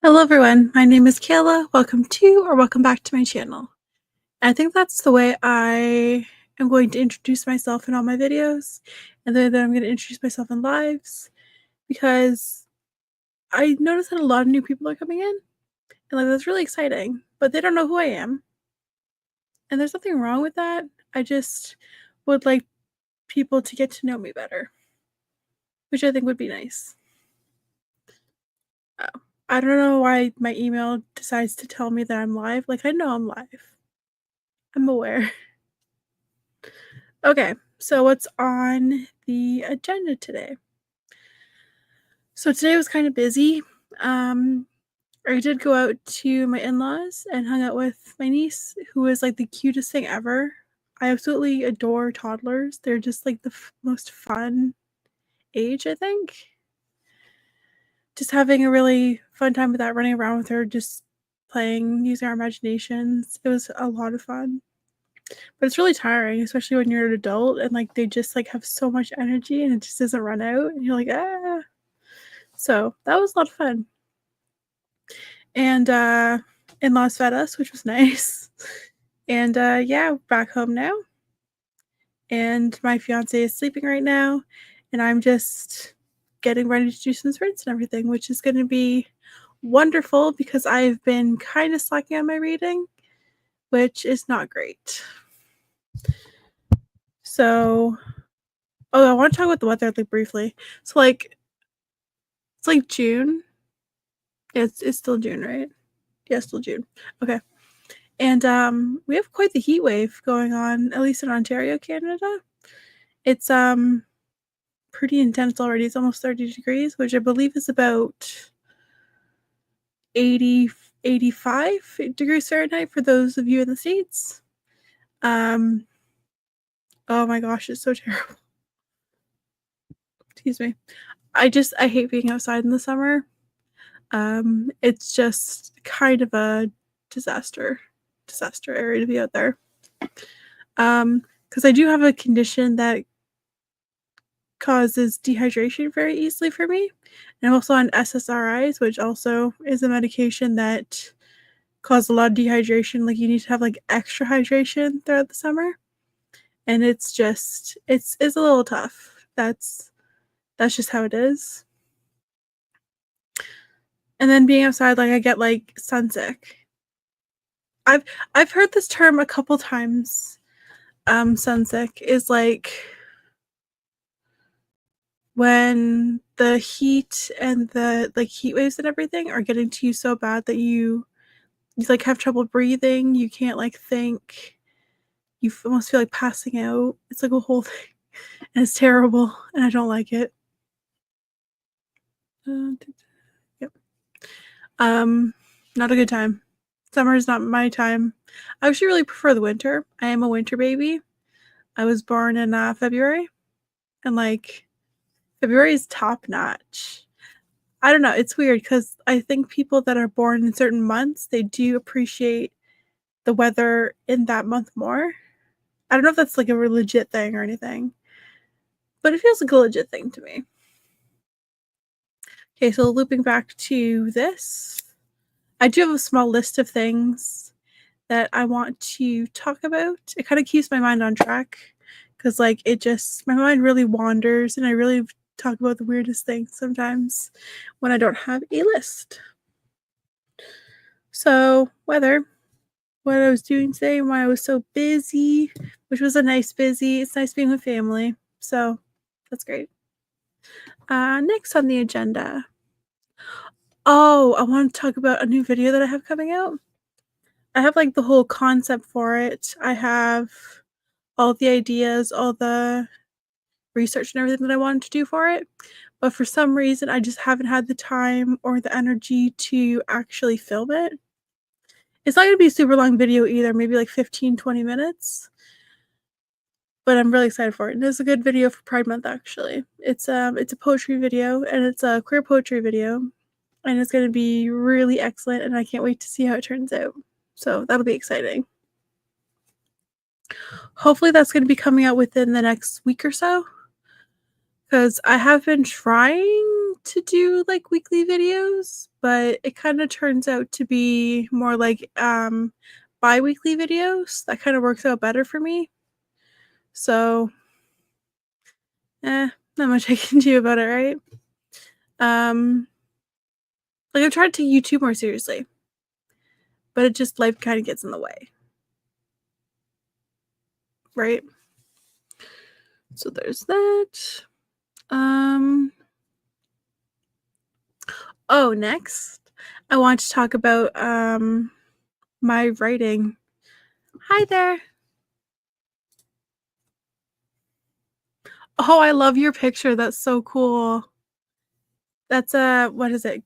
Hello everyone, my name is Kayla. Welcome back to my channel. I think that's the way I am going to introduce myself in all my videos, and then I'm going to introduce myself in lives, because I noticed that a lot of new people are coming in, and that's really exciting, but they don't know who I am, and there's nothing wrong with that. I just would like people to get to know me better, which I think would be nice. I don't know why my email decides to tell me that I'm live. I know I'm live. I'm aware. Okay, so what's on the agenda today? So today was kind of busy. Um, I did go out to my in-laws and hung out with my niece, who is like the cutest thing ever. I absolutely adore toddlers. They're just like the most fun age, I think. Just having a really fun time with that, running around with her, just playing, using our imaginations. It was a lot of fun. But it's really tiring, especially when you're an adult and they just have so much energy and it just doesn't run out and you're like, ah. So that was a lot of fun. And in-laws fed us, which was nice. And yeah, back home now. And my fiance is sleeping right now, and I'm just getting ready to do some sprints and everything, which is going to be wonderful because I've been kind of slacking on my reading, which is not great. So, I want to talk about the weather briefly. So it's June. It's still June, right? Yeah, still June. Okay. And we have quite the heat wave going on, at least in Ontario, Canada. It's pretty intense already. It's almost 30 degrees, which I believe is about 80 85 degrees Fahrenheit for those of you in the States. Um oh my gosh, it's so terrible. Excuse me. I hate being outside in the summer. It's just kind of a disaster area to be out there. Because I do have a condition that causes dehydration very easily for me. And I'm also on SSRIs, which also is a medication that causes a lot of dehydration. You need to have extra hydration throughout the summer. And it's a little tough. That's just how it is. And then being outside, I get sunsick. I've heard this term a couple times. Sunsick is when the heat and the heat waves and everything are getting to you so bad that you have trouble breathing, you can't think, you almost feel like passing out. It's a whole thing, and it's terrible, and I don't like it. Yep. Not a good time. Summer is not my time. I actually really prefer the winter. I am a winter baby. I was born in February, and February is top notch. I don't know, it's weird because I think people that are born in certain months, they do appreciate the weather in that month more. I don't know if that's a legit thing or anything, but it feels like a legit thing to me. Okay, so looping back to this, I do have a small list of things that I want to talk about. It kind of keeps my mind on track because my mind really wanders and I really talk about the weirdest things sometimes when I don't have a list. So what I was doing today and why I was so busy, which was a nice busy. It's nice being with family, so that's great. Next on the agenda. Oh, I want to talk about a new video that I have coming out. I have the whole concept for it. I have all the ideas, all the research and everything that I wanted to do for it. But for some reason, I just haven't had the time or the energy to actually film it. It's not going to be a super long video either, maybe 15, 20 minutes. But I'm really excited for it. And it's a good video for Pride Month, actually. It's a poetry video, and it's a queer poetry video. And it's going to be really excellent, and I can't wait to see how it turns out. So that'll be exciting. Hopefully that's going to be coming out within the next week or so, 'Cause I have been trying to do, like, weekly videos, but it kinda turns out to be more like, biweekly videos. That kinda works out better for me. So, not much I can do about it, right? Um, like, I've tried to take YouTube more seriously, but it just life kinda gets in the way, right? So there's that. Um, next, I want to talk about, my writing. Hi there. Oh, I love your picture, that's so cool. That's a what is it?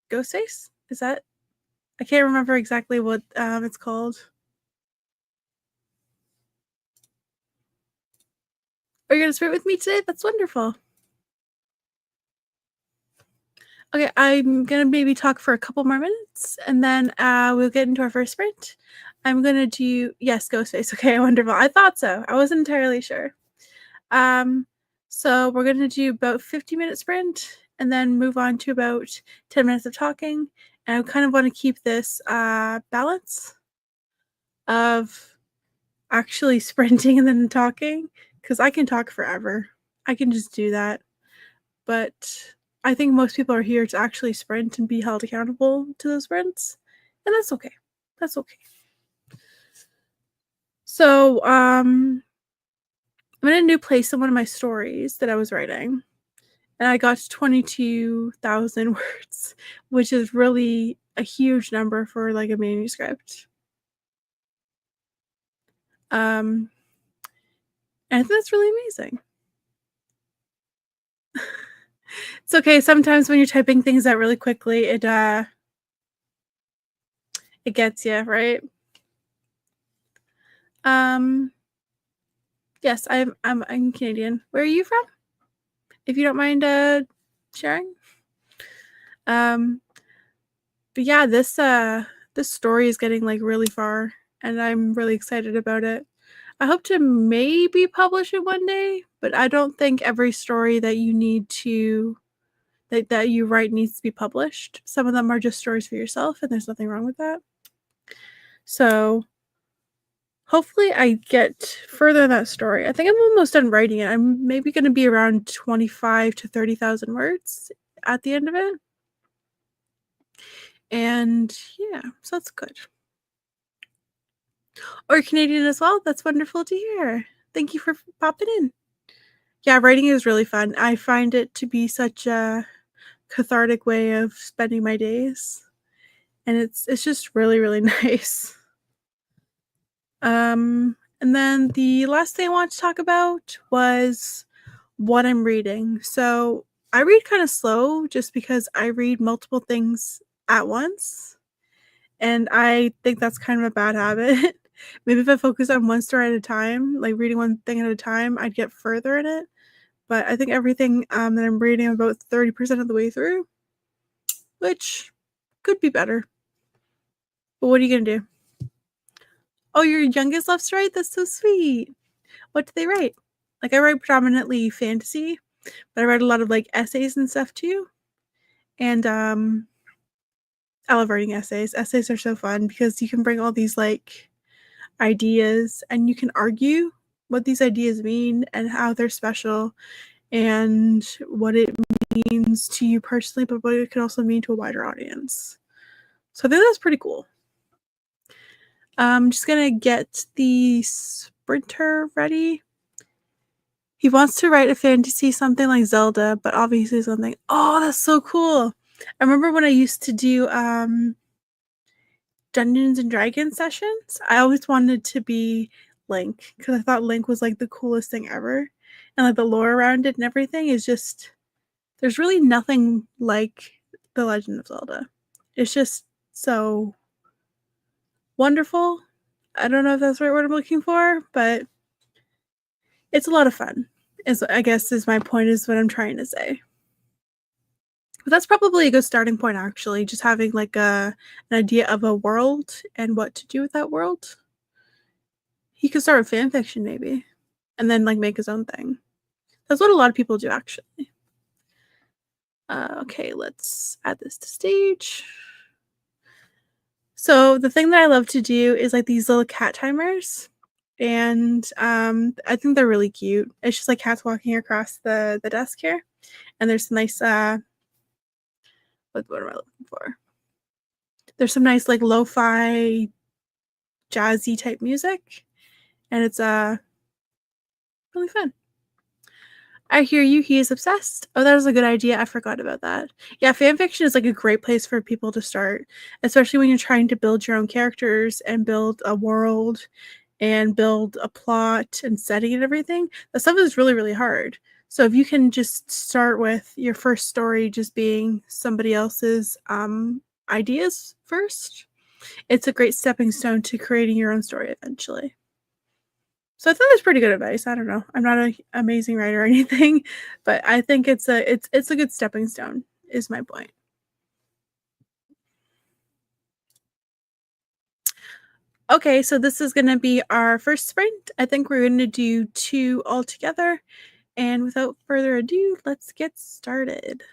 Ghost face? Is that I can't remember exactly what, it's called. Are you gonna spit with me today? That's wonderful. Okay, I'm gonna maybe talk for a couple more minutes, and then, we'll get into our first sprint. I'm gonna do yes, ghost face. Okay, wonderful. I thought so. I wasn't entirely sure. Um, so we're gonna do about 50-minute sprint and then move on to about 10 minutes of talking. And I kind of want to keep this balance of actually sprinting and then talking because I can talk forever. I can just do that. But I think most people are here to actually sprint and be held accountable to those sprints. And that's okay. That's okay. So, I'm in a new place in one of my stories that I was writing, and I got to 22,000 words, which is really a huge number for, like, a manuscript. Um, and I think that's really amazing. It's okay, sometimes when you're typing things out really quickly, it gets you, right? Um, yes, I'm Canadian. Where are you from? If you don't mind, sharing? Um, but yeah, this story is getting, like, really far, and I'm really excited about it. I hope to maybe publish it one day, but I don't think every story that you need to that you write needs to be published. Some of them are just stories for yourself, and there's nothing wrong with that. So, hopefully I get further in that story. I think I'm almost done writing it. I'm maybe gonna be around 25 to 30,000 words at the end of it. And yeah, so that's good. Or Canadian as well? That's wonderful to hear. Thank you for popping in. Yeah, writing is really fun. I find it to be such a cathartic way of spending my days, and it's just really, really nice. And then the last thing I want to talk about was what I'm reading. So, I read kinda slow just because I read multiple things at once, and I think that's kind of a bad habit. Maybe if I focus on one story at a time, like reading one thing at a time, I'd get further in it. But I think everything, that I'm reading I'm about 30% of the way through, which could be better. But what are you gonna do? Oh, your youngest loves to write? That's so sweet. What do they write? Like, I write predominantly fantasy, but I write a lot of, like, essays and stuff too, and, I love writing essays. Essays are so fun because you can bring all these, like, ideas, and you can argue what these ideas mean and how they're special and what it means to you personally, but what it could also mean to a wider audience. So I think that's pretty cool. I'm just gonna get the sprinter ready. He wants to write a fantasy, something like Zelda, but obviously something oh, that's so cool. I remember when I used to do, Dungeons& and Dragons sessions, I always wanted to be Link because I thought Link was, like, the coolest thing ever, and, like, the lore around it and everything is just there's really nothing like The Legend of Zelda. It's just so wonderful. I don't know if that's the right word I'm looking for, but it's a lot of fun, is I guess is my point is what I'm trying to say. But that's probably a good starting point actually, just having like an idea of a world and what to do with that world. He could start with fan fiction maybe, and then like make his own thing. That's what a lot of people do, actually. Okay, let's add this to stage. So the thing that I love to do is like these little cat timers, and I think they're really cute. It's just like cats walking across the desk here, and there's some nice what am I looking for? There's some nice like lo-fi jazzy type music, and it's really fun. I hear you. He is obsessed. Oh, that was a good idea. I forgot about that. Yeah, fan fiction is like a great place for people to start, especially when you're trying to build your own characters and build a world and build a plot and setting and everything. That stuff is really, really hard. So if you can just start with your first story just being somebody else's ideas first, it's a great stepping stone to creating your own story eventually. So I think that's pretty good advice. I don't know. I'm not an amazing writer or anything, but I think it's a good stepping stone is my point. Okay, so this is going to be our first sprint. I think we're going to do 2 altogether. And without further ado, let's get started.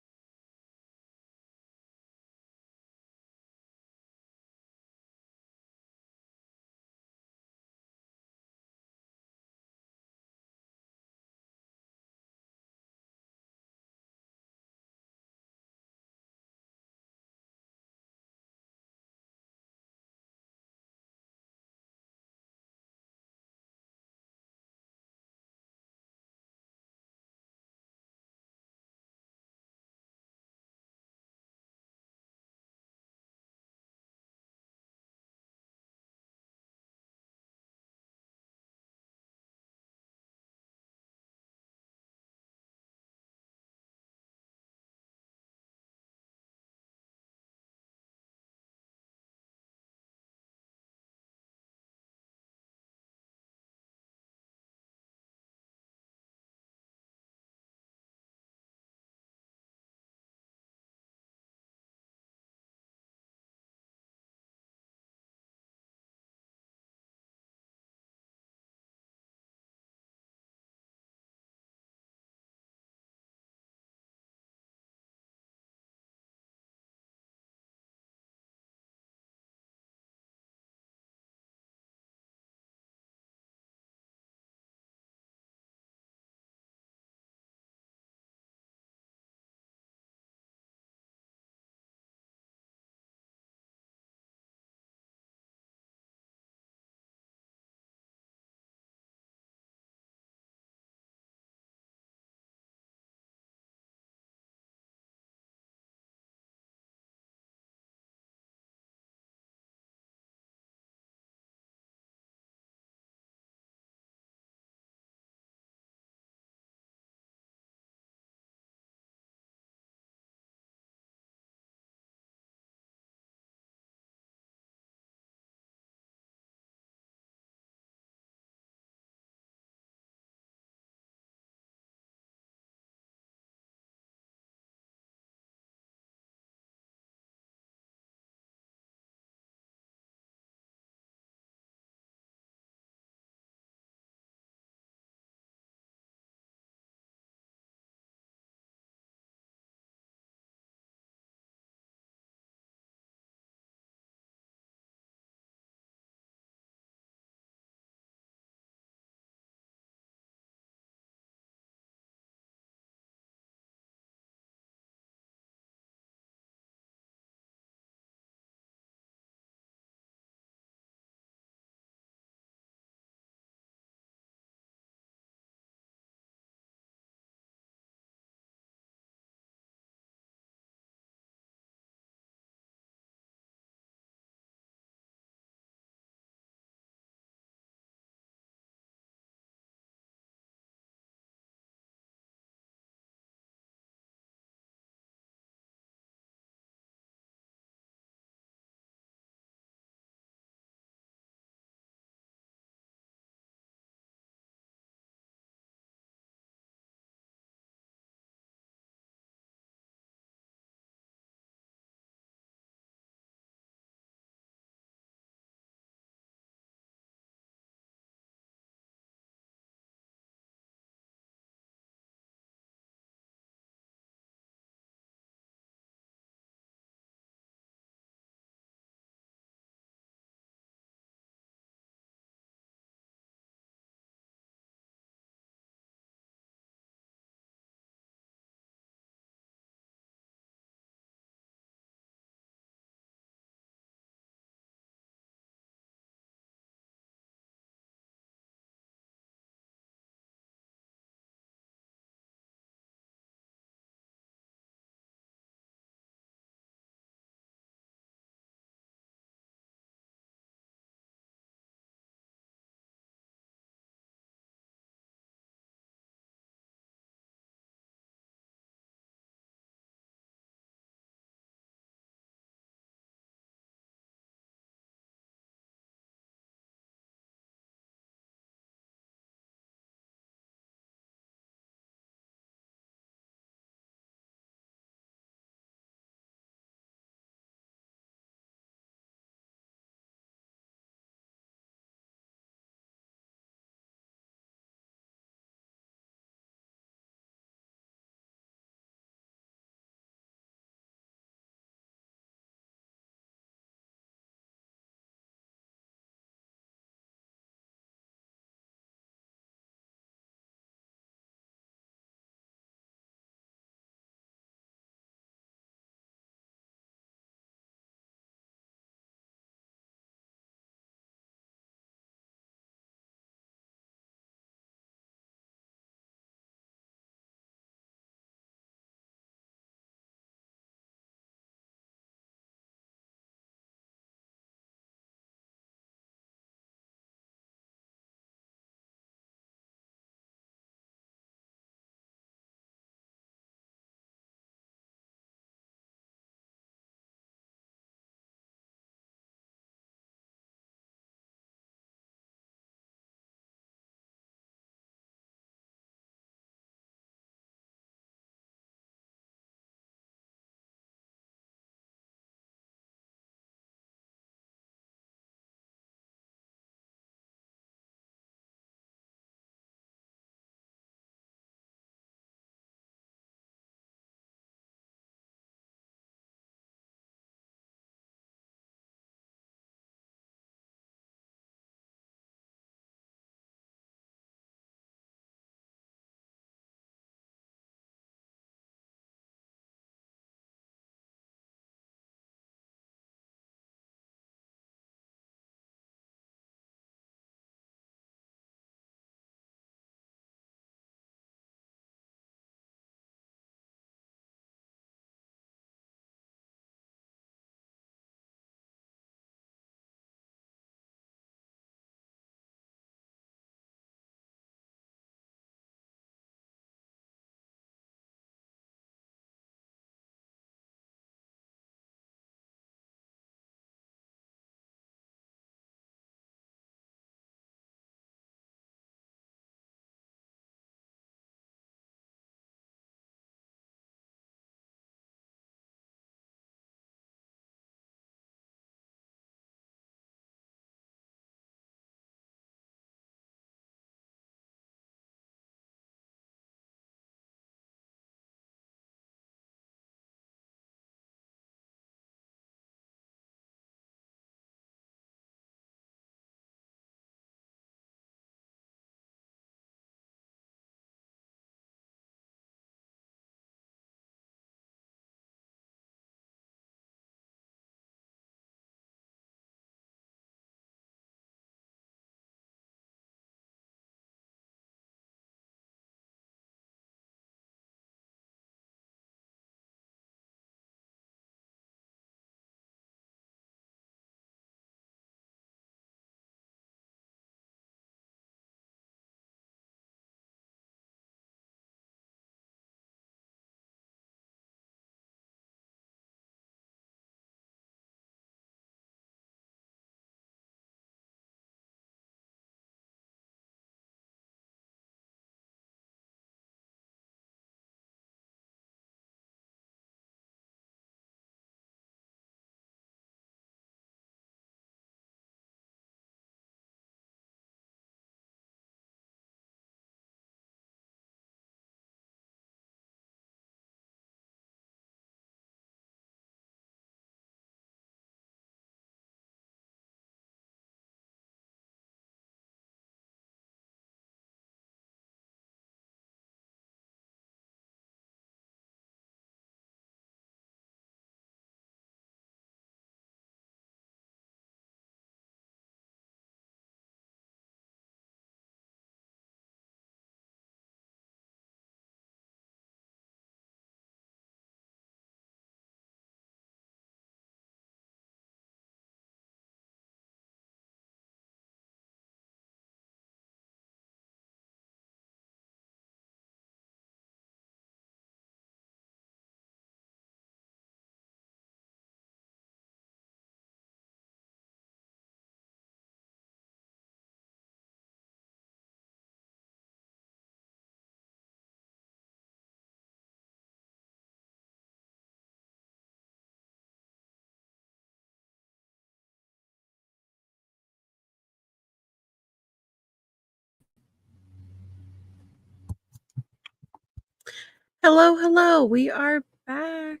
Hello, hello. We are back.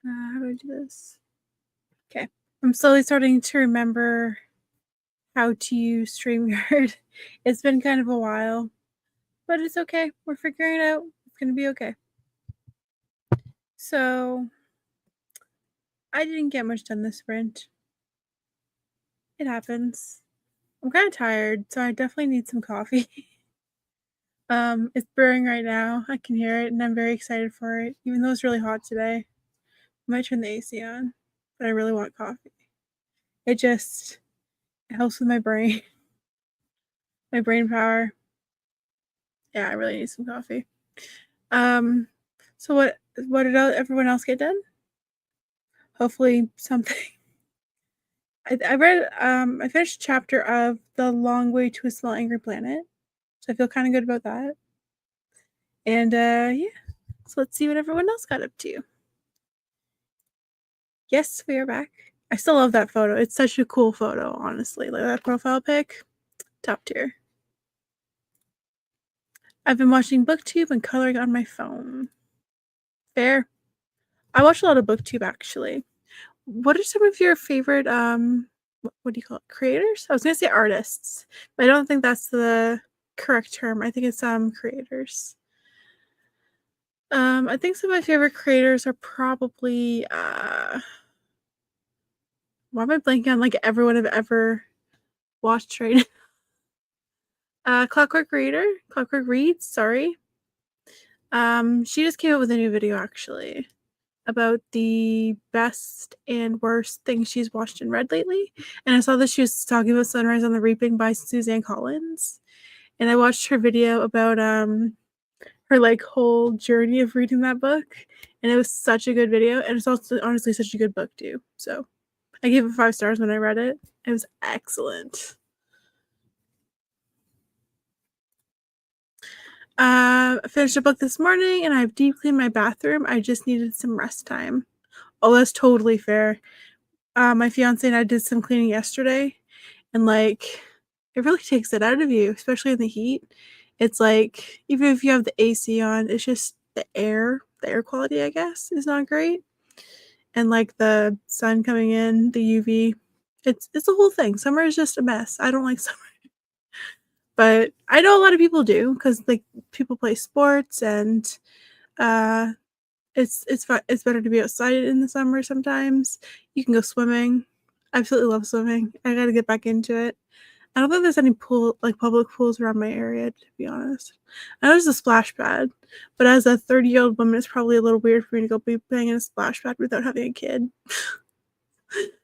How do I do this? Okay. I'm slowly starting to remember how to use StreamYard. It's been kind of a while, but it's okay. We're figuring it out. It's going to be okay. So, I didn't get much done this sprint. It happens. I'm kind of tired, so I definitely need some coffee. It's brewing right now. I can hear it, and I'm very excited for it, even though it's really hot today. I might turn the AC on, but I really want coffee. It helps with my brain, my brain power. Yeah, I really need some coffee. So what did everyone else get done? Hopefully something. I read I finished a chapter of The Long Way to a Small Angry Planet, so I feel kind of good about that. And yeah, so let's see what everyone else got up to. Yes, we are back. I still love that photo. It's such a cool photo, honestly. Like that profile pic, top tier. I've been watching BookTube and coloring on my phone. Fair. I watch a lot of BookTube actually. What are some of your favorite what do you call it? Creators? I was gonna say artists, but I don't think that's the correct term. I think it's creators. I think some of my favorite creators are probably why am I blanking on like everyone I've ever watched right now? Clockwork Reads, sorry. She just came out with a new video actually about the best and worst things she's watched and read lately. And I saw that she was talking about Sunrise on the Reaping by Suzanne Collins. And I watched her video about her like whole journey of reading that book. And it was such a good video. And it's also honestly such a good book too. So I gave it 5 stars when I read it. It was excellent. I finished a book this morning and I've deep cleaned my bathroom. I just needed some rest time. Oh, that's totally fair. My fiance and I did some cleaning yesterday, and like it really takes it out of you, especially in the heat. It's like even if you have the AC on, it's just the air quality, I guess, is not great. And like the sun coming in, the UV, it's a whole thing. Summer is just a mess. I don't like summer. But I know a lot of people do because like people play sports and uh it's fun. It's better to be outside in the summer sometimes. You can go swimming. I absolutely love swimming. I gotta get back into it. I don't think there's any public pools around my area, to be honest. I know there's a splash pad, but as a 30-year-old woman, it's probably a little weird for me to go be playing in a splash pad without having a kid.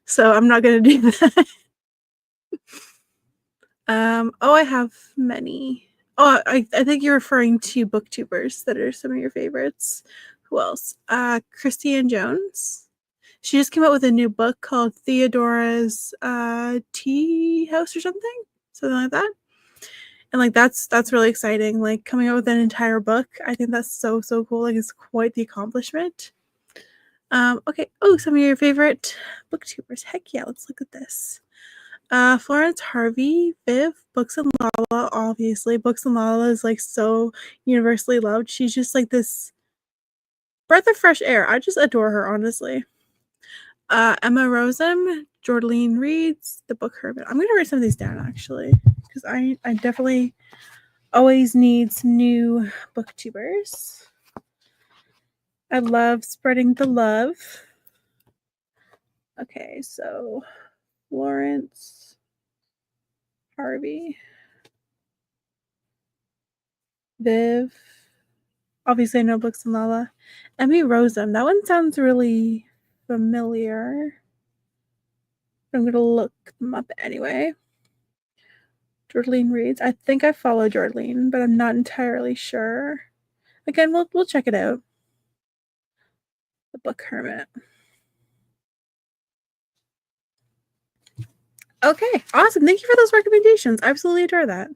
So I'm not gonna do that. Oh, I have many. Oh, I think you're referring to booktubers that are some of your favorites. Who else? Christiane Jones. She just came out with a new book called Theodora's Tea House or something like that. And like that's really exciting. Like coming out with an entire book, I think that's so cool. Like it's quite the accomplishment. Okay. Oh, some of your favorite booktubers. Heck yeah, let's look at this. Florence Harvey, Viv, Books and Lala, obviously. Books and Lala is like so universally loved. She's just like this breath of fresh air. I just adore her, honestly. Emma Rossum, Jordaline Reads, The Book Hermit. I'm gonna write some of these down actually, because I definitely always need some new booktubers. I love spreading the love. Okay, so Florence Harvey, Viv. Obviously, I know Books and Lala. Emmy Rossum. That one sounds really familiar. I'm gonna look them up anyway. Jordaline Reads. I think I follow Jordaline, but I'm not entirely sure. Again, we'll check it out. The Book Hermit. Okay, awesome. Thank you for those recommendations. I absolutely adore that.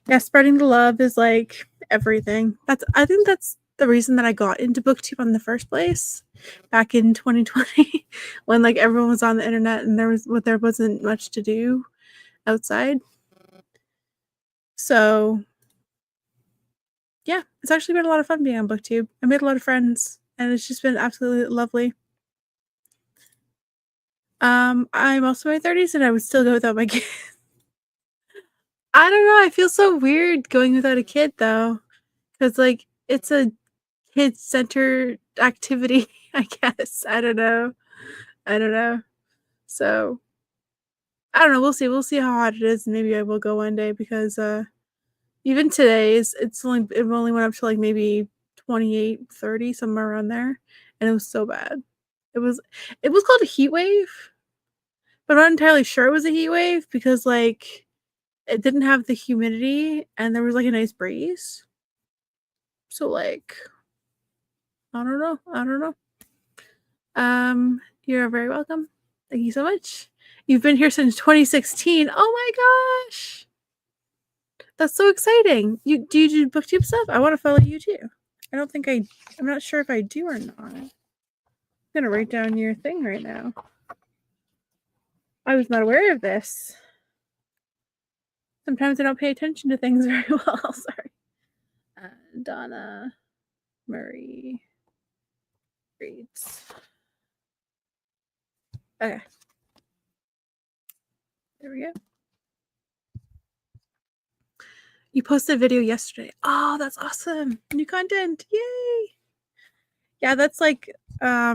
Yeah, spreading the love is like everything. I think that's the reason that I got into booktube in the first place back in 2020 when like everyone was on the internet and there wasn't much to do outside. So Yeah, it's actually been a lot of fun being on BookTube. I made a lot of friends, and it's just been absolutely lovely. I'm also in my 30s, and I would still go without my kid. I don't know, I feel so weird going without a kid, though, because like, it's a kid-centered activity, I guess. I don't know. I don't know. So, I don't know, we'll see how hot it is, and maybe I will go one day because, even today it only went up to, like, maybe 28, 30, somewhere around there, and it was so bad. It was it was called a heat wave, but I'm not entirely sure it was a heat wave because, like, it didn't have the humidity and there was, like, a nice breeze. So, like, I don't know. You're very welcome. Thank you so much. You've been here since 2016. Oh my gosh! That's so exciting. Do you do booktube stuff? I wanna follow you too. I don't think I'm not sure if I do or not. I'm gonna write down your thing right now. I was not aware of this. Sometimes I don't pay attention to things very well. Sorry. Donna Marie reads. Okay. There we go. You posted a video yesterday. Oh, that's awesome. New content. Yay. Yeah, that's like a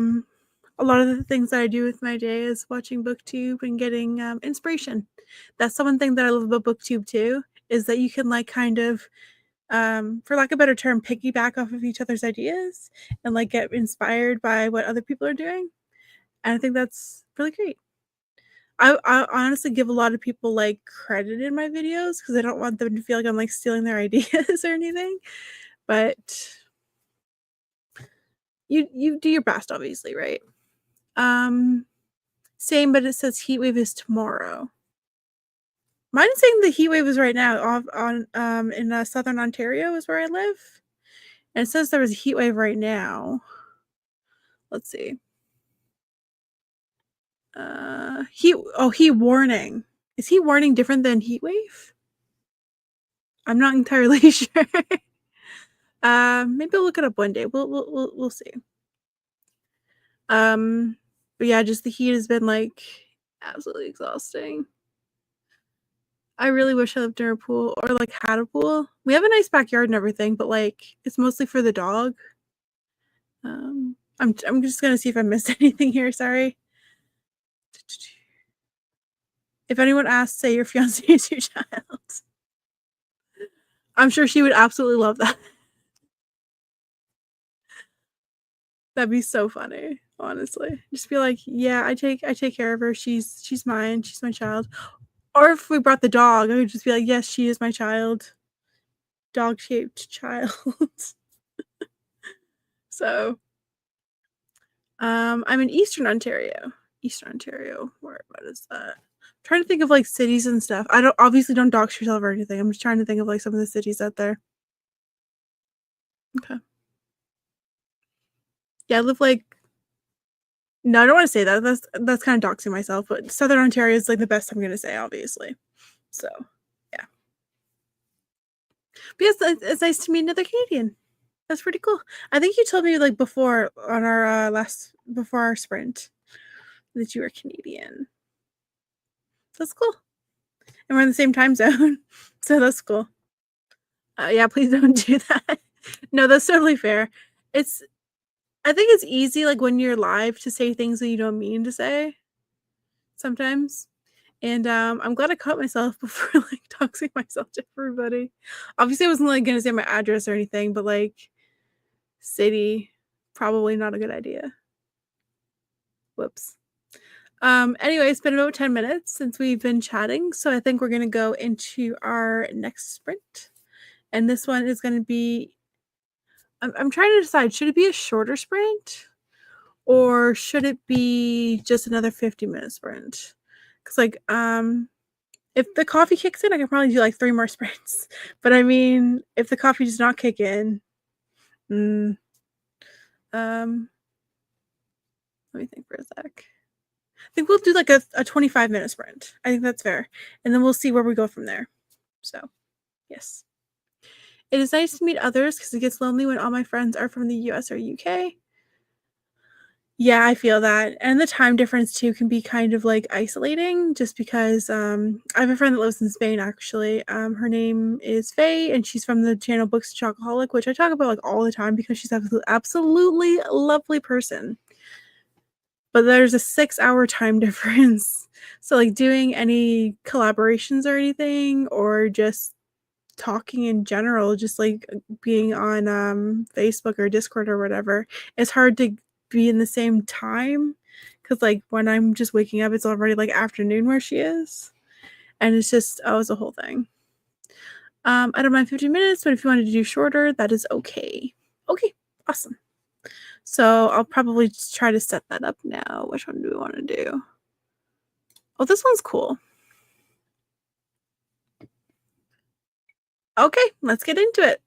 lot of the things that I do with my day is watching booktube and getting inspiration. That's the one thing that I love about booktube too, is that you can like kind of for lack of a better term, piggyback off of each other's ideas and like get inspired by what other people are doing. And I think that's really great. I honestly give a lot of people like credit in my videos because I don't want them to feel like I'm like stealing their ideas or anything. But you do your best, obviously, right? Um, Same, but it says heat wave is tomorrow. Mine is saying the heat wave is right now off on in southern Ontario is where I live, and it says there was a heat wave right now. Let's see. Heat warning. Is heat warning different than heat wave? I'm not entirely sure. Maybe I'll look it up one day. We'll see. But yeah, just the heat has been like absolutely exhausting. I really wish I lived near a pool or like had a pool. We have a nice backyard and everything, but like it's mostly for the dog. I'm just gonna see if I missed anything here. Sorry. If anyone asks, say your fiance is your child. I'm sure she would absolutely love that. That'd be so funny, honestly. Just be like, yeah, I take care of her. She's mine. She's my child. Or if we brought the dog, I would just be like, yes, she is my child. Dog shaped child. So, I'm in Eastern Ontario. Eastern Ontario. What is that? I'm trying to think of like cities and stuff. I don't obviously don't dox yourself or anything. I'm just trying to think of like some of the cities out there. Okay. Yeah, I live like no, I don't want to say that. That's kind of doxing myself, but Southern Ontario is like the best I'm gonna say, obviously. So yeah. But yes, it's nice to meet another Canadian. That's pretty cool. I think you told me like before on our before our sprint that you were Canadian. That's cool. And we're in the same time zone. So that's cool. Yeah, please don't do that. No, that's totally fair. It's I think it's easy like when you're live to say things that you don't mean to say sometimes. And I'm glad I caught myself before like doxing myself to everybody. Obviously I wasn't like gonna say my address or anything, but like city, probably not a good idea. Whoops. Anyway, it's been about 10 minutes since we've been chatting, so I think we're gonna go into our next sprint. And this one is gonna be I'm trying to decide, should it be a shorter sprint or should it be just another 50-minute sprint? Because like if the coffee kicks in, I can probably do like 3 more sprints. But I mean, if the coffee does not kick in, mm, let me think for a sec. I think we'll do like a 25-minute sprint. I think that's fair. And then we'll see where we go from there. So, yes. It is nice to meet others because it gets lonely when all my friends are from the US or UK. Yeah, I feel that, and the time difference too can be kind of, like, isolating just because, I have a friend that lives in Spain actually, her name is Faye, and she's from the channel Books to Chocoholic, which I talk about, like, all the time because she's absolutely lovely person, but there's a 6-hour time difference, so, like, doing any collaborations or anything or just talking in general, just, like, being on, Facebook or Discord or whatever, it's hard to be in the same time because like, when I'm just waking up, it's already, like, afternoon where she is, and it's just it's a whole thing. I don't mind 15 minutes, but if you wanted to do shorter, that is okay. Okay, awesome. So, I'll probably just try to set that up now. Which one do we wanna do? Oh, this one's cool. Okay, let's get into it.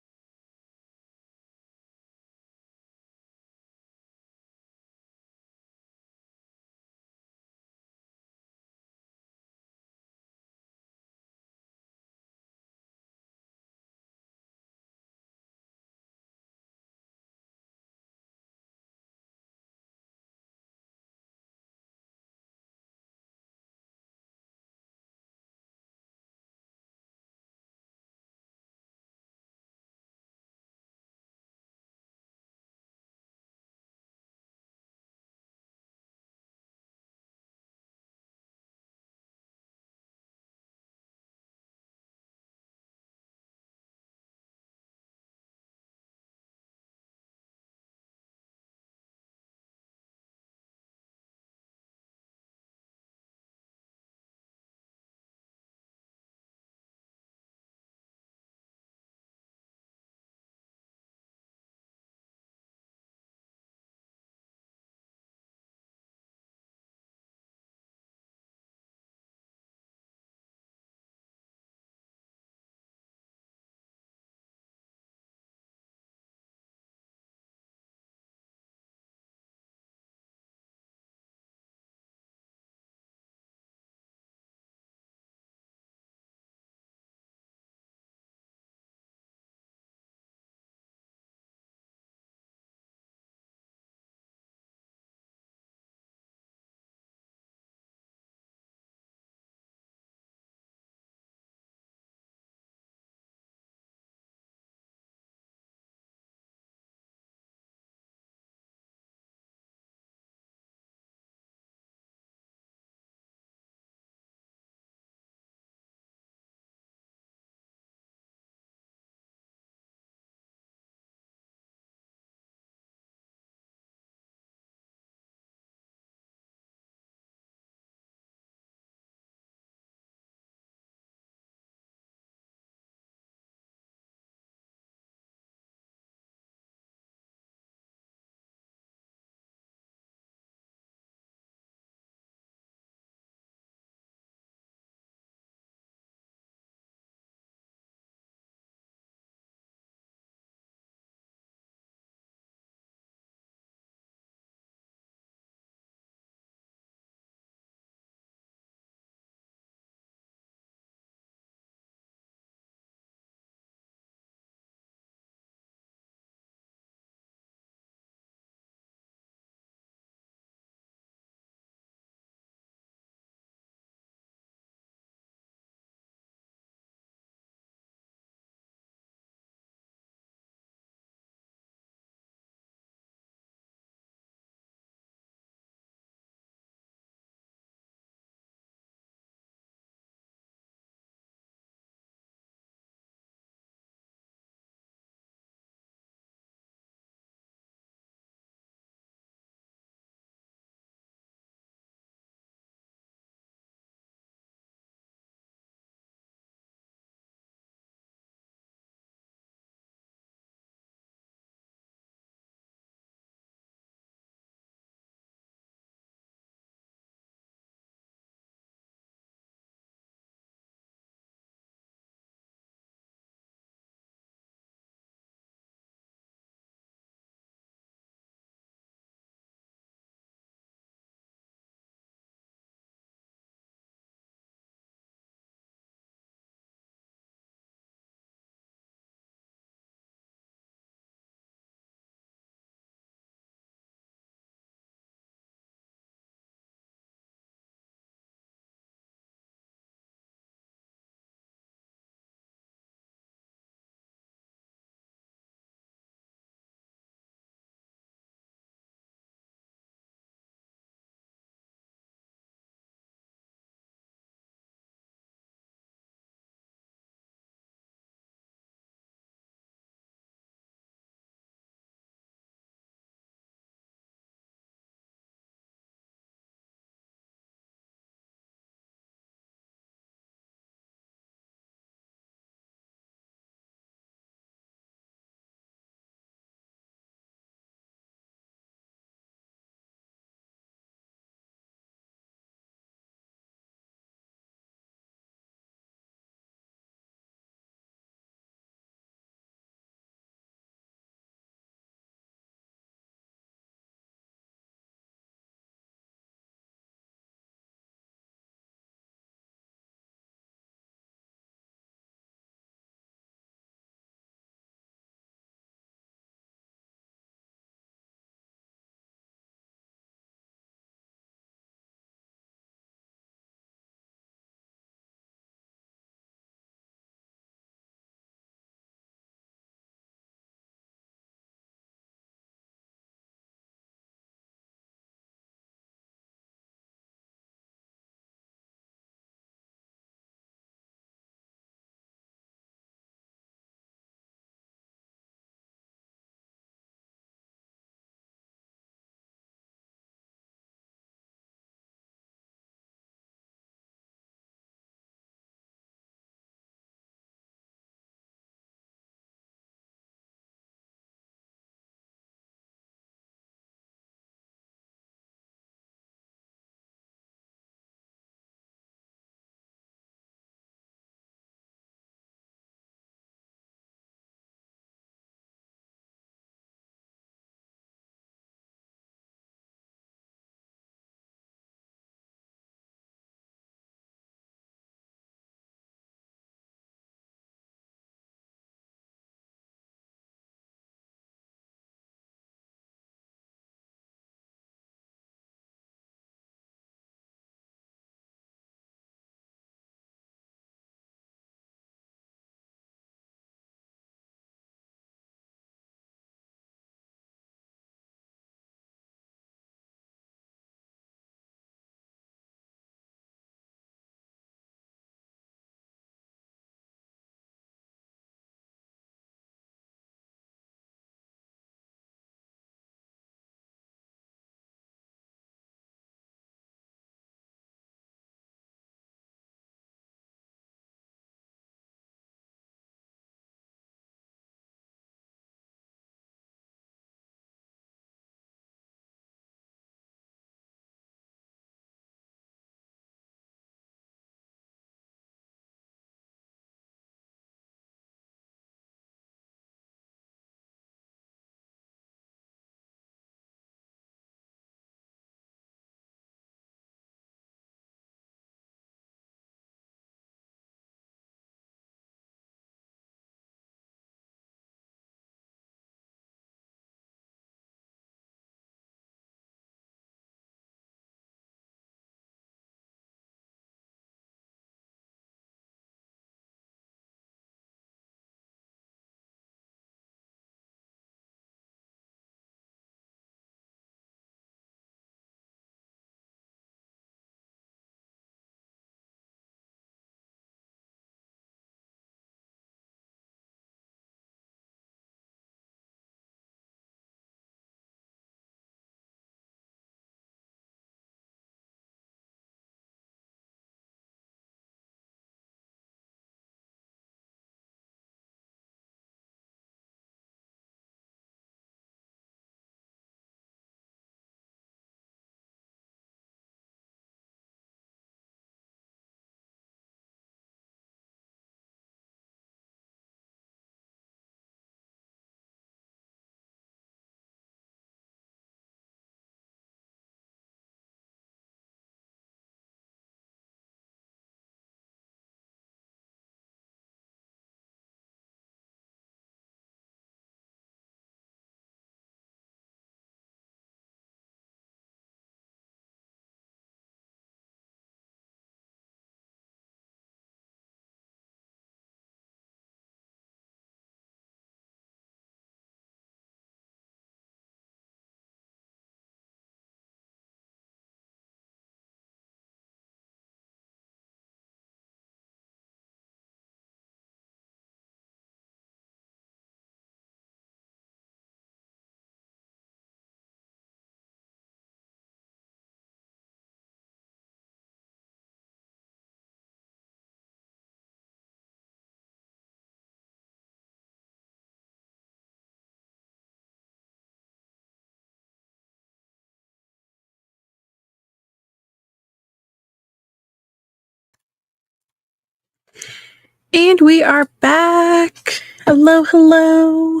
And we are back. Hello, hello.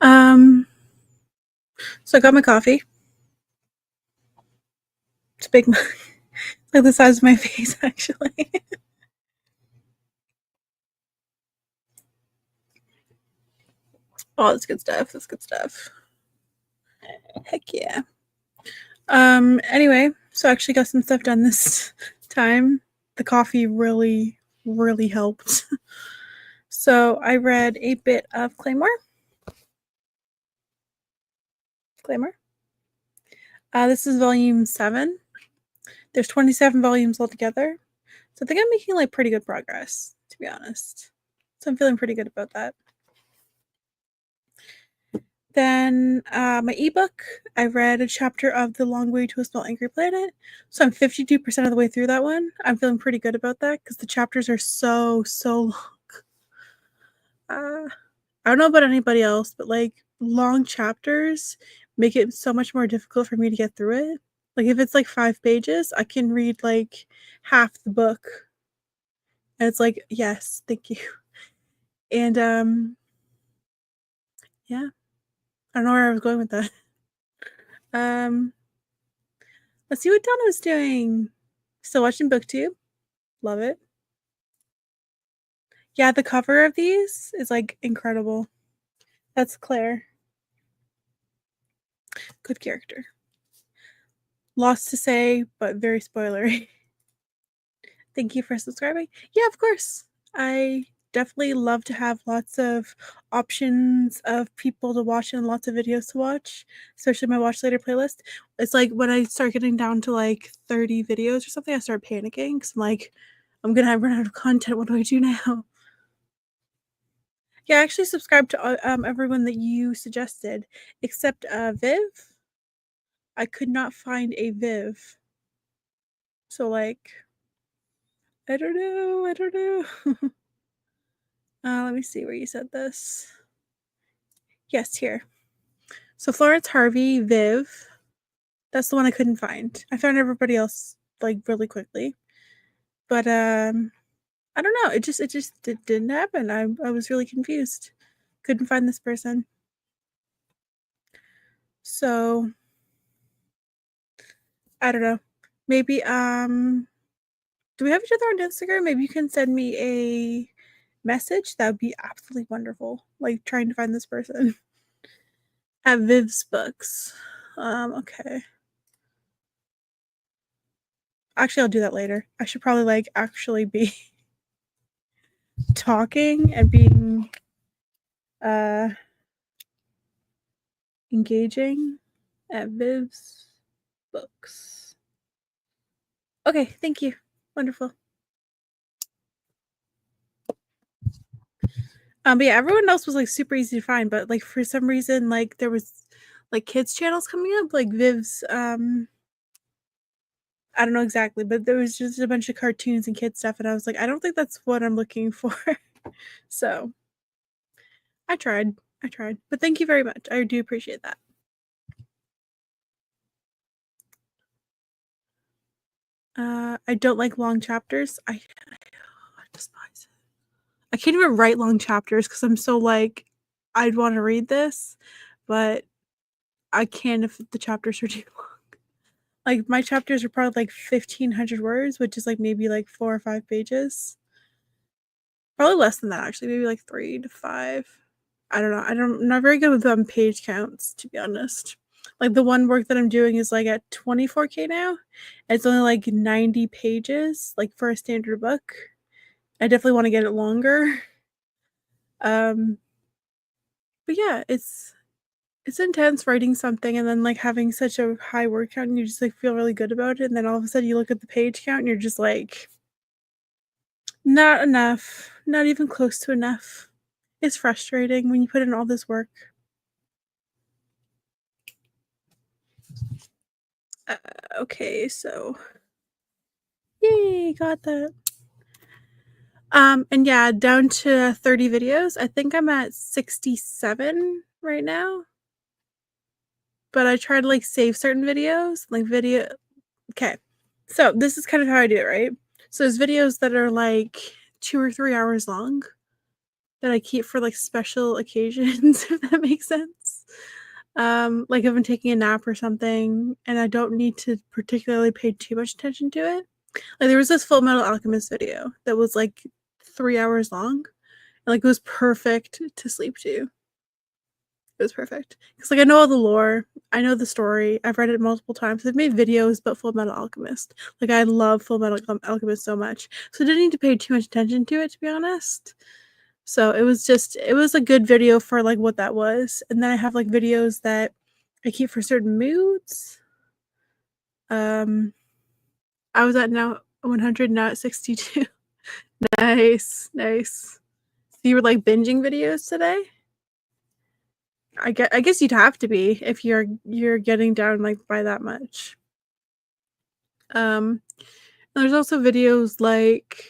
So I got my coffee. It's big, like the size of my face, actually. Oh, that's good stuff. That's good stuff. Heck yeah. Anyway, so I actually got some stuff done this time. The coffee really, really helped. So I read a bit of Claymore. This is volume 7. There's 27 volumes altogether. So I think I'm making like pretty good progress, to be honest. So I'm feeling pretty good about that. Then my ebook, I read a chapter of The Long Way to a Small Angry Planet. So I'm 52% of the way through that one. I'm feeling pretty good about that because the chapters are so long. I don't know about anybody else, but like long chapters make it so much more difficult for me to get through it. Like if it's like 5 pages, I can read like half the book. And it's like, yes, thank you. And yeah, I don't know where I was going with that. Um, let's see what Donna's doing. Still watching BookTube. Love it. Yeah, the cover of these is like incredible. That's Claire. Good character. Lots to say, but very spoilery. Thank you for subscribing. Yeah, of course. I definitely love to have lots of options of people to watch and lots of videos to watch, especially my watch later playlist. It's like when I start getting down to like 30 videos or something, I start panicking because I'm like, I'm gonna run out of content. What do I do now? Yeah, I actually subscribed to everyone that you suggested, except Viv. I could not find a Viv. So like, I don't know. I don't know. Let me see where you said this. Yes, here. So Florence Harvey, Viv. That's the one I couldn't find. I found everybody else like really quickly, but I don't know. It didn't happen. I was really confused. Couldn't find this person. So I don't know. Maybe do we have each other on Instagram? Maybe you can send me a message. That would be absolutely wonderful. Like trying to find this person. At Viv's Books. Okay. Actually, I'll do that later. I should probably like actually be talking and being uh engaging at Viv's Books. Okay, thank you. Wonderful. But yeah, everyone else was like super easy to find, but like for some reason, like there was like kids channels coming up, like Viv's I don't know exactly, but there was just a bunch of cartoons and kid stuff, and I was like, I don't think that's what I'm looking for. So I tried. But thank you very much. I do appreciate that. I don't like long chapters. I despise it. I can't even write long chapters because I'm so like, I'd want to read this, but I can't if the chapters are too long. Like my chapters are probably like 1,500 words, which is like maybe like 4 or 5 pages. Probably less than that actually, maybe like 3 to 5. I don't know. I'm not very good with page counts, to be honest. Like the one work that I'm doing is like at 24K now. It's only like 90 pages, like for a standard book. I definitely want to get it longer. But yeah, it's intense writing something and then like having such a high word count and you just like feel really good about it. And then all of a sudden you look at the page count and you're just like, not enough, not even close to enough. It's frustrating when you put in all this work. Okay, so yay, got that. And yeah, down to 30 videos. I think I'm at 67 right now. But I try to like save certain videos, like okay. So this is kind of how I do it, right? So there's videos that are like 2 or 3 hours long that I keep for, like, special occasions, if that makes sense. Like, if I'm taking a nap or something and I don't need to particularly pay too much attention to it. Like, there was this Full Metal Alchemist video that was, like, 3 hours long, and, like, it was perfect to sleep to. It was perfect. 'Cause, like, I know all the lore, I know the story, I've read it multiple times, I've made videos about Full Metal Alchemist. Like, I love Full Metal Alchemist so much, so I didn't need to pay too much attention to it, to be honest. So, it was a good video for, like, what that was, and then I have, like, videos that I keep for certain moods. Um, I was at now 100, now at 62. Nice, nice. So you were, like, binging videos today? I guess you'd have to be if you're getting down, like, by that much. Um, there's also videos like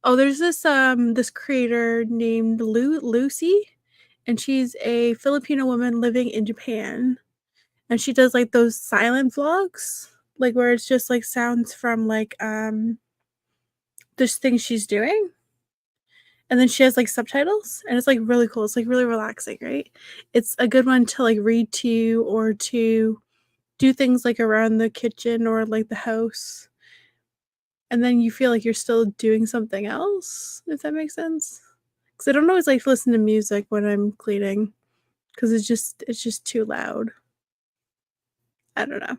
there's this creator named Lucy, and she's a Filipino woman living in Japan, and she does, like, those silent vlogs, like, where it's just, like, sounds from, like, just things she's doing, and then she has, like, subtitles, and it's, like, really cool, it's, like, really relaxing, right? It's a good one to, like, read to or to do things, like, around the kitchen or, like, the house, and then you feel like you're still doing something else, if that makes sense. Because I don't always like to listen to music when I'm cleaning, because it's just too loud. I don't know.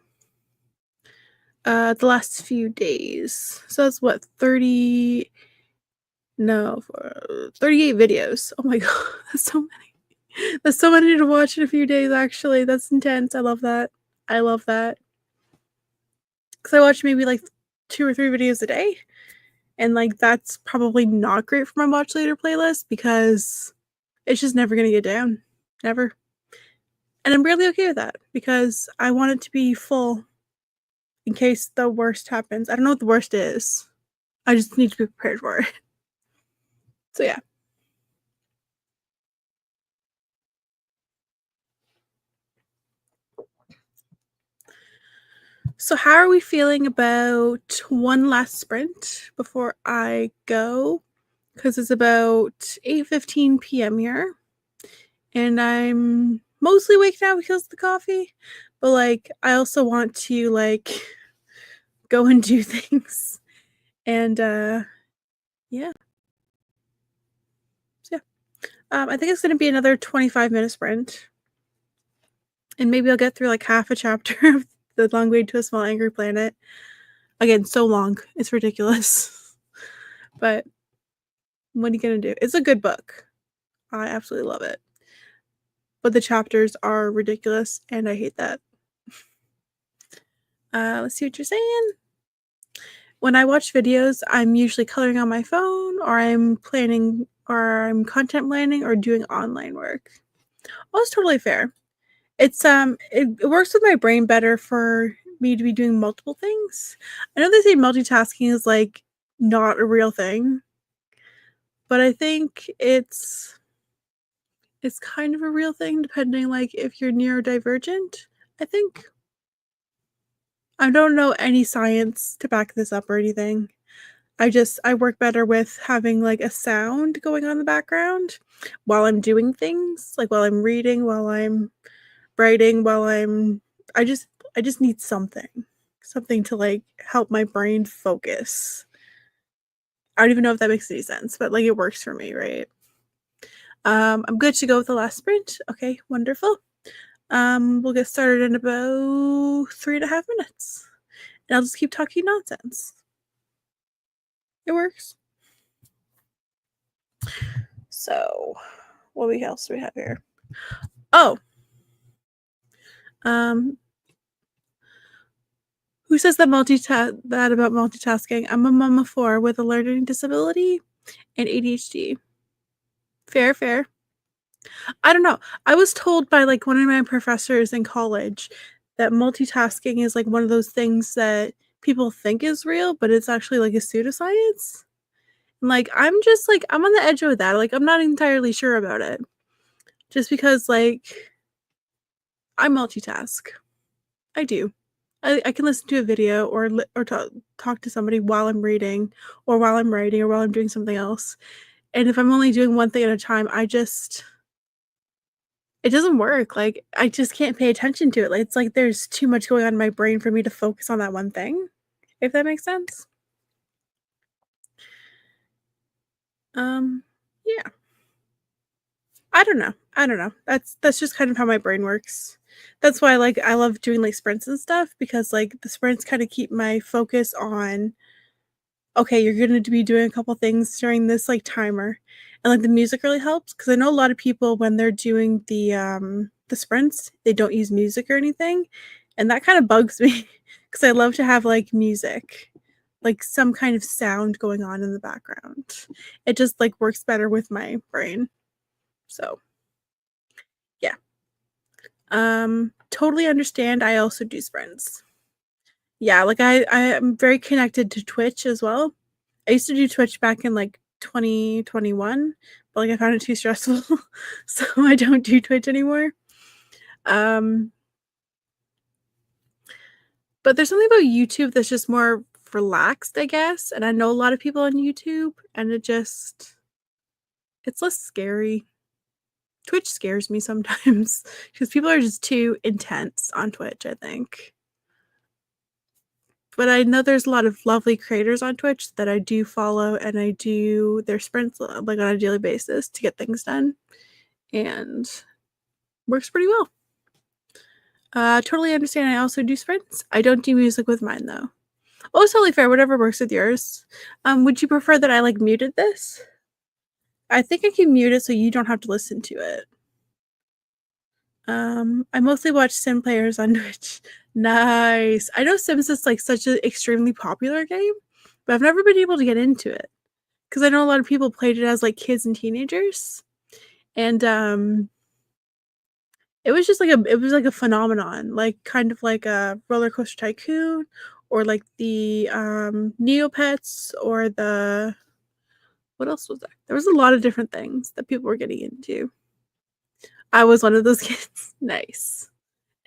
The last few days. So that's what, 30 no, for 38 videos. Oh my god, that's so many. That's so many to watch in a few days, actually. That's intense. I love that. I love that. 'Cause I watch maybe, like, 2 or 3 videos a day, and, like, that's probably not great for my watch later playlist because it's just never gonna get down. Never. And I'm really okay with that because I want it to be full in case the worst happens. I don't know what the worst is. I just need to be prepared for it. So, yeah. So, how are we feeling about one last sprint before I go? Because it's about 8:15 PM here, and I'm mostly awake now because of the coffee, but, like, I also want to, like, go and do things, and, yeah. So, yeah. I think it's gonna be another 25-minute sprint, and maybe I'll get through, like, half a chapter of The Long Way to a Small Angry Planet. Again, so long, it's ridiculous. But what are you gonna do? It's a good book. I absolutely love it. But the chapters are ridiculous, and I hate that. Let's see what you're saying. When I watch videos, I'm usually coloring on my phone, or I'm planning, or I'm content planning, or doing online work. Oh, it's totally fair. It works with my brain better for me to be doing multiple things. I know they say multitasking is, like, not a real thing, but I think it's kind of a real thing depending, like, if you're neurodivergent, I think. I don't know any science to back this up or anything. I work better with having, like, a sound going on in the background while I'm doing things, like, while I'm reading, while I'm writing, while I'm I just I just need something to, like, help my brain focus. I don't even know if that makes any sense, but, like, it works for me, right? I'm good to go with the last sprint. Okay, wonderful. We'll get started in about 3.5 minutes, and I'll just keep talking nonsense. It works. So, what else do we have here? Oh, um, who says that about multitasking? I'm a mom of 4 with a learning disability and ADHD. Fair, fair. I don't know. I was told by, like, one of my professors in college that multitasking is, like, one of those things that people think is real, but it's actually, like, a pseudoscience. And, like, I'm just, like, I'm on the edge with that, like, I'm not entirely sure about it. Just because, like, I multitask. I do. I can listen to a video or talk to somebody while I'm reading or while I'm writing or while I'm doing something else, and if I'm only doing one thing at a time, it doesn't work, like, I just can't pay attention to it, like, it's like there's too much going on in my brain for me to focus on that one thing, if that makes sense? Um, yeah. I don't know. That's just kind of how my brain works. That's why, like, I love doing, like, sprints and stuff because, like, the sprints kinda keep my focus on, "Okay, you're gonna be doing a couple things during this, like, timer." And, like, the music really helps because I know a lot of people when they're doing the sprints, they don't use music or anything, and that kinda bugs me because I love to have, like, music, like, some kind of sound going on in the background. It just, like, works better with my brain. So, yeah. Totally understand, I also do sprints. Yeah, like, I am very connected to Twitch as well. I used to do Twitch back in, like, 2021, but, like, I found it too stressful, so I don't do Twitch anymore. Um, but there's something about YouTube that's just more relaxed, I guess, and I know a lot of people on YouTube, and it's less scary. Twitch scares me sometimes because people are just too intense on Twitch, I think. But I know there's a lot of lovely creators on Twitch that I do follow, and I do their sprints, like, on a daily basis to get things done, and works pretty well. Totally understand, I also do sprints. I don't do music with mine, though. Oh, it's totally fair, whatever works with yours. Would you prefer that I, like, muted this? I think I can mute it so you don't have to listen to it. I mostly watch sim players on Twitch. Nice. I know Sims is, like, such an extremely popular game, but I've never been able to get into it. 'Cause I know a lot of people played it as, like, kids and teenagers, and, it was like a phenomenon, like, kind of like a Roller Coaster Tycoon or like the, Neopets or the what else was there? There was a lot of different things that people were getting into. I was one of those kids. Nice,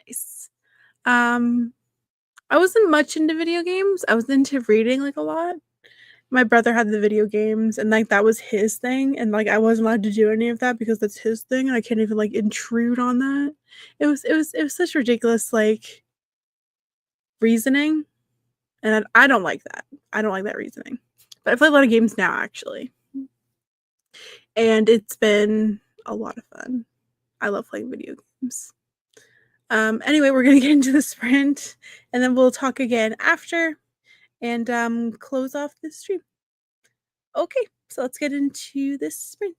nice. Um, I wasn't much into video games, I was into reading, like, a lot. My brother had the video games, and, like, that was his thing, and, like, I wasn't allowed to do any of that because that's his thing, and I can't even, like, intrude on that. It was such ridiculous, like, reasoning, and I don't like that. I don't like that reasoning. But I play a lot of games now, actually, and it's been a lot of fun. I love playing video games. Anyway, we're gonna get into the sprint, and then we'll talk again after and, close off this stream. Okay, so let's get into this sprint.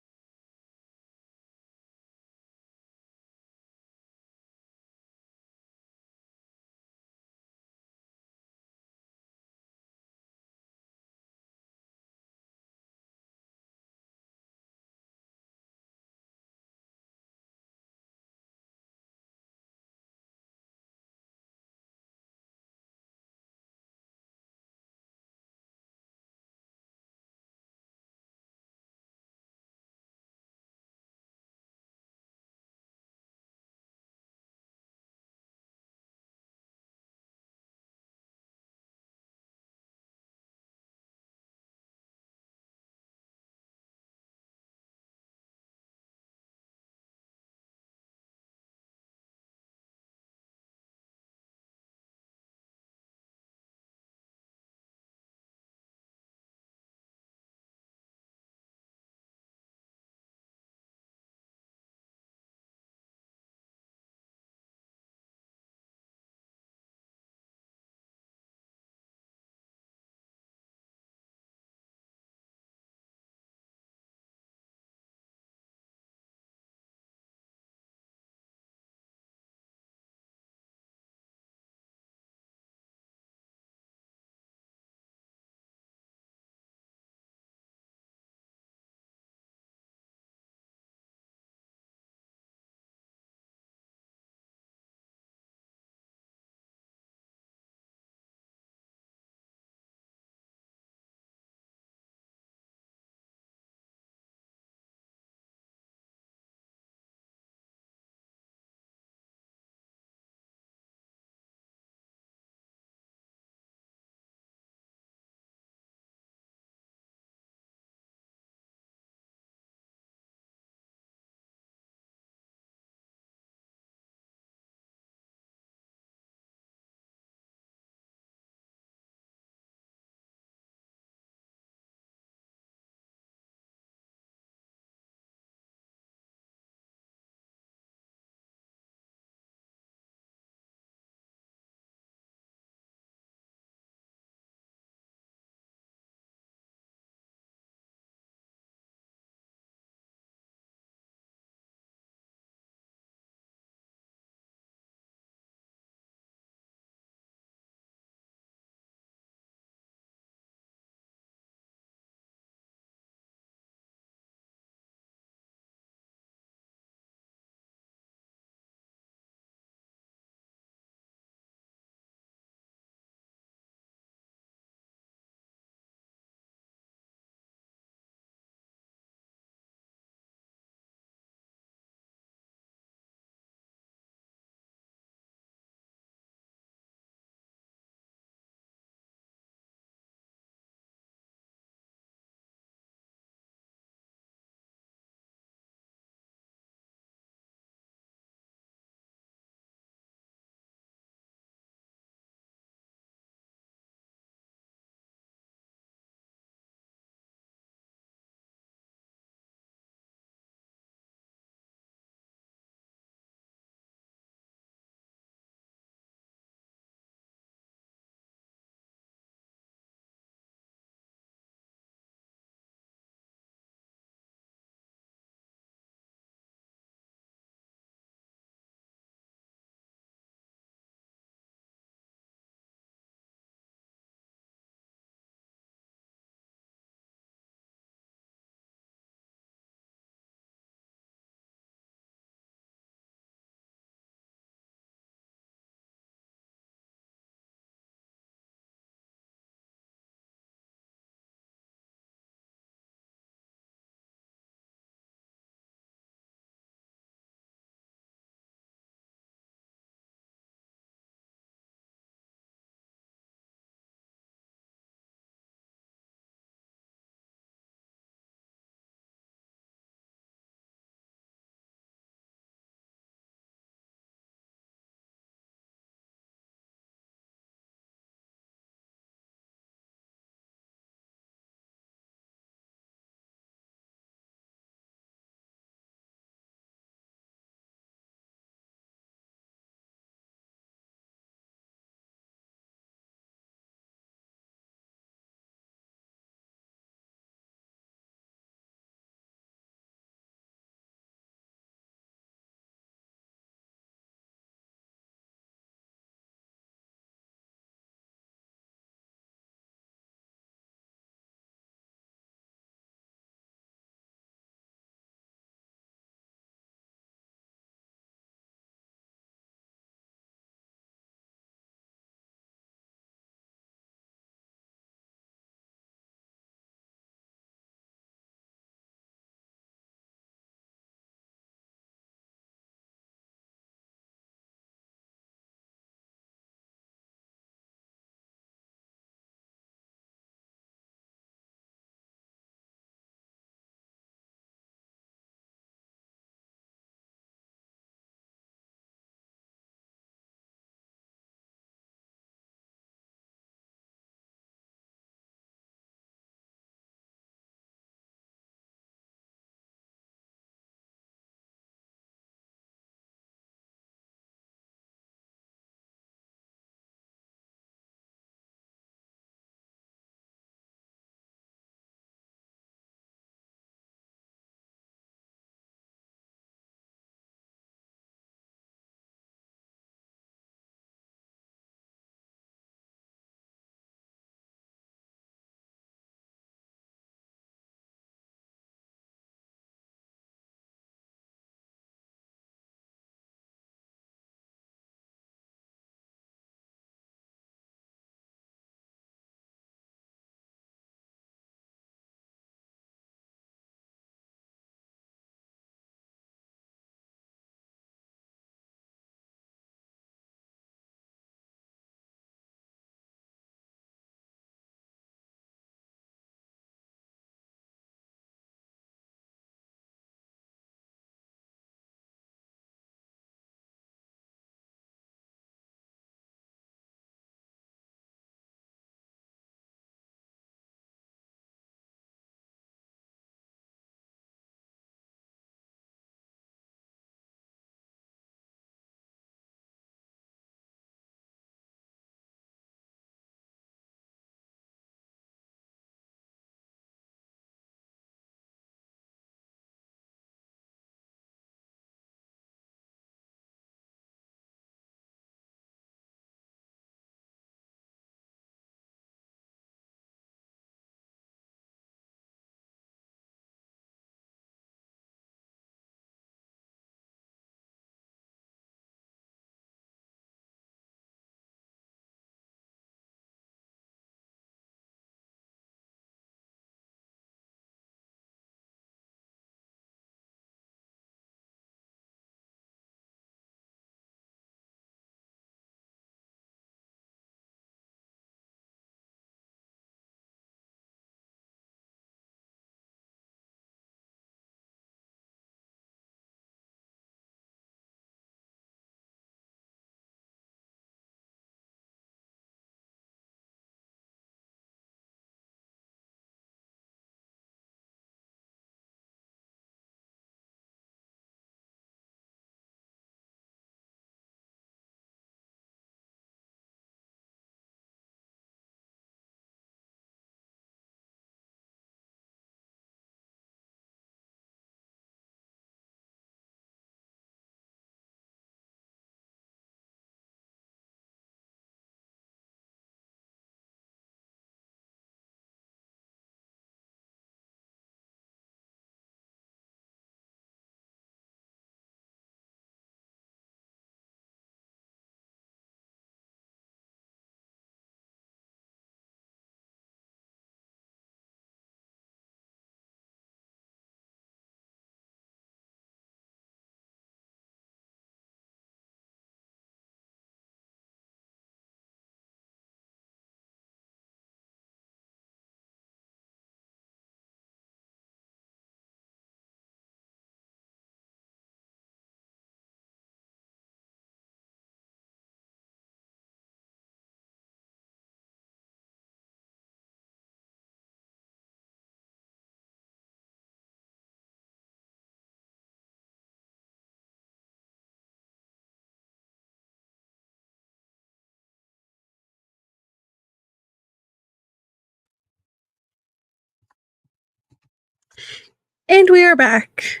And we are back.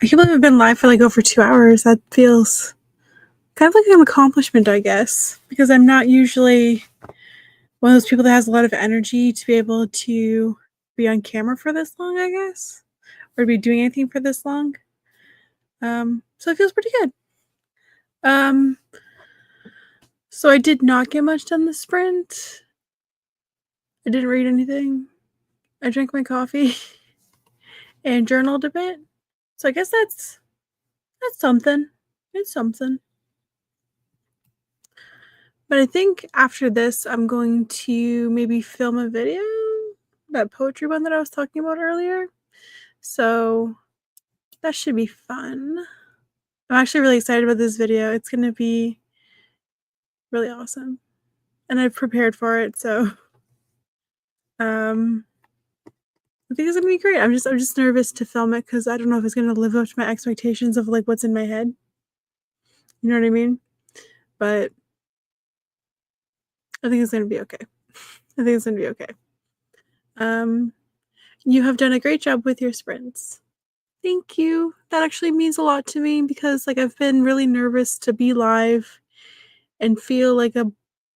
I can't believe I've been live for like over 2 hours. That feels kind of like an accomplishment, I guess, because I'm not usually one of those people that has a lot of energy to be able to be on camera for this long, I guess, or be doing anything for this long. So it feels pretty good. Um, so I did not get much done this sprint. I didn't read anything. I drank my coffee and journaled a bit. So I guess that's something. It's something. But I think after this, I'm going to maybe film a video, that poetry one that I was talking about earlier. So that should be fun. I'm actually really excited about this video. It's going to be really awesome. And I've prepared for it, so I think it's going to be great. I'm just nervous to film it cuz I don't know if it's going to live up to my expectations of like what's in my head. You know what I mean? But I think it's going to be okay. I think it's going to be okay. You have done a great job with your sprints. Thank you. That actually means a lot to me because, like, I've been really nervous to be live and feel like a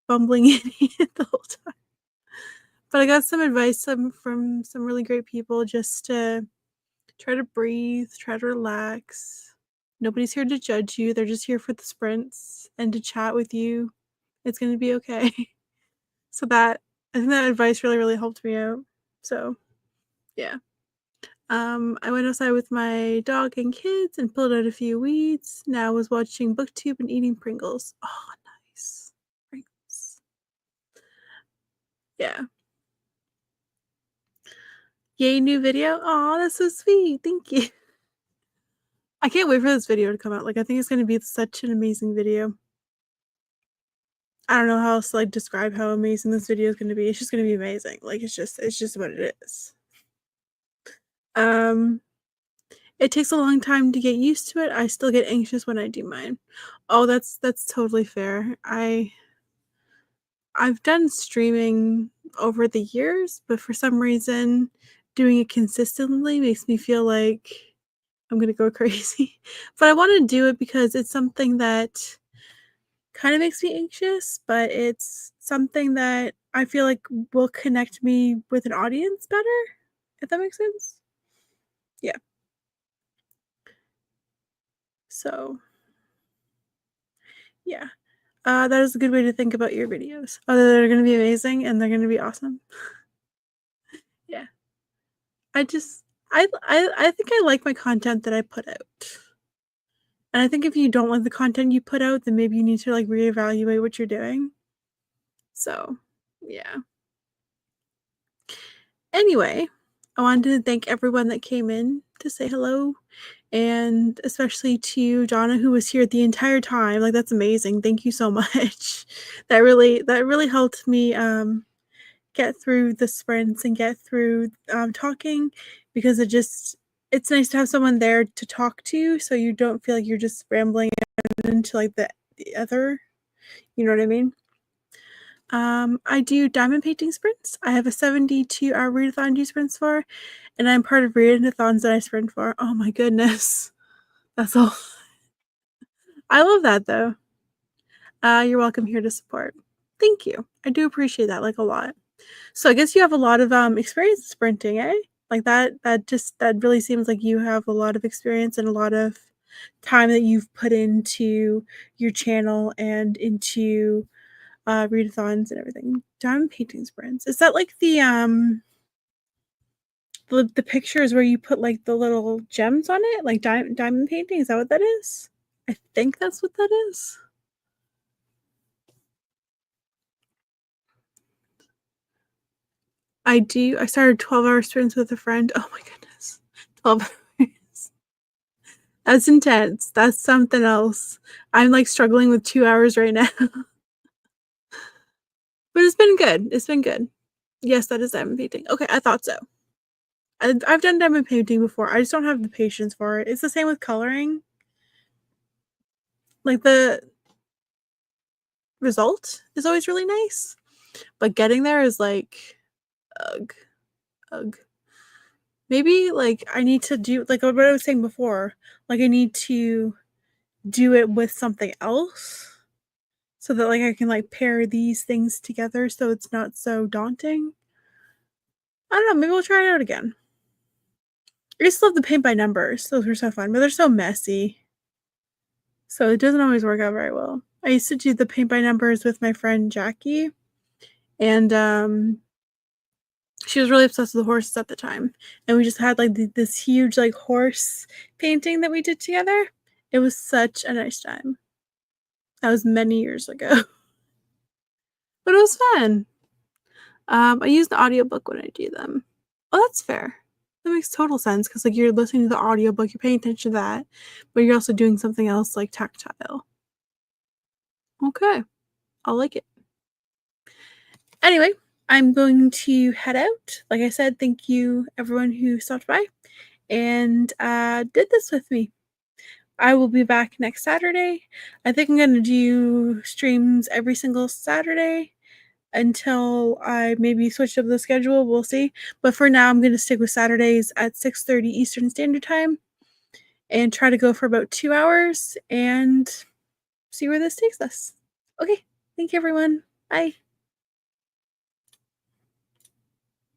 bumbling idiot the whole time. But I got some advice from some really great people just to try to breathe, try to relax. Nobody's here to judge you. They're just here for the sprints and to chat with you. It's going to be okay. So I think that advice really, really helped me out. So, yeah. I went outside with my dog and kids and pulled out a few weeds. Now I was watching BookTube and eating Pringles. Oh, nice. Pringles. Yeah. Yay, new video. Oh, that's so sweet. Thank you. I can't wait for this video to come out. Like, I think it's going to be such an amazing video. I don't know how else to like describe how amazing this video is going to be. It's just going to be amazing. Like, it's just what it is. It takes a long time to get used to it. I still get anxious when I do mine. Oh, that's totally fair. I've done streaming over the years, but for some reason, doing it consistently makes me feel like I'm gonna go crazy. But I want to do it because it's something that kind of makes me anxious, but it's something that I feel like will connect me with an audience better, if that makes sense. Yeah. So, yeah. That is a good way to think about your videos. They're gonna be amazing and they're gonna be awesome. Yeah. I just I think I like my content that I put out. And I think if you don't like the content you put out, then maybe you need to like reevaluate what you're doing. So, yeah. Anyway, I wanted to thank everyone that came in to say hello and especially to Donna who was here the entire time. Like that's amazing. Thank you so much. That really helped me get through the sprints and get through talking because it's nice to have someone there to talk to so you don't feel like you're just rambling into like the other, you know what I mean? I do diamond painting sprints. I have a 72-hour readathon I do sprints for, and I'm part of readathons that I sprint for. Oh my goodness. That's all. I love that though. You're welcome here to support. Thank you. I do appreciate that like a lot. So I guess you have a lot of experience sprinting, eh? Like that really seems like you have a lot of experience and a lot of time that you've put into your channel and into readathons and everything. Diamond painting sprints. Is that like the pictures where you put like the little gems on it? Like diamond painting? Is that what that is? I think that's what that is. I started 12-hour sprints with a friend. Oh my goodness. 12 hours. That's intense. That's something else. I'm like struggling with 2 hours right now. But it's been good. It's been good. Yes, that is diamond painting. Okay, I thought so. I've done diamond painting before. I just don't have the patience for it. It's the same with coloring. Like the result is always really nice, but getting there is like ugh, ugh. Maybe, like, I need to do like, what I was saying before, like, I need to do it with something else so that, like, I can, like, pair these things together so it's not so daunting. I don't know, maybe we'll try it out again. I used to love the paint by numbers, those were so fun, but they're so messy, so it doesn't always work out very well. I used to do the paint by numbers with my friend Jackie, and, she was really obsessed with the horses at the time, and we just had, like, this huge, like, horse painting that we did together. It was such a nice time. That was many years ago, but it was fun. I use the audiobook when I do them. Oh, that's fair. That makes total sense because, like, you're listening to the audiobook, you're paying attention to that, but you're also doing something else, like, tactile. Okay, I like it. Anyway, I'm going to head out. Like I said, thank you everyone who stopped by and, did this with me. I will be back next Saturday. I think I'm gonna do streams every single Saturday until I maybe switch up the schedule, we'll see. But for now, I'm gonna stick with Saturdays at 6:30 Eastern Standard Time and try to go for about 2 hours and see where this takes us. Okay, thank you everyone. Bye.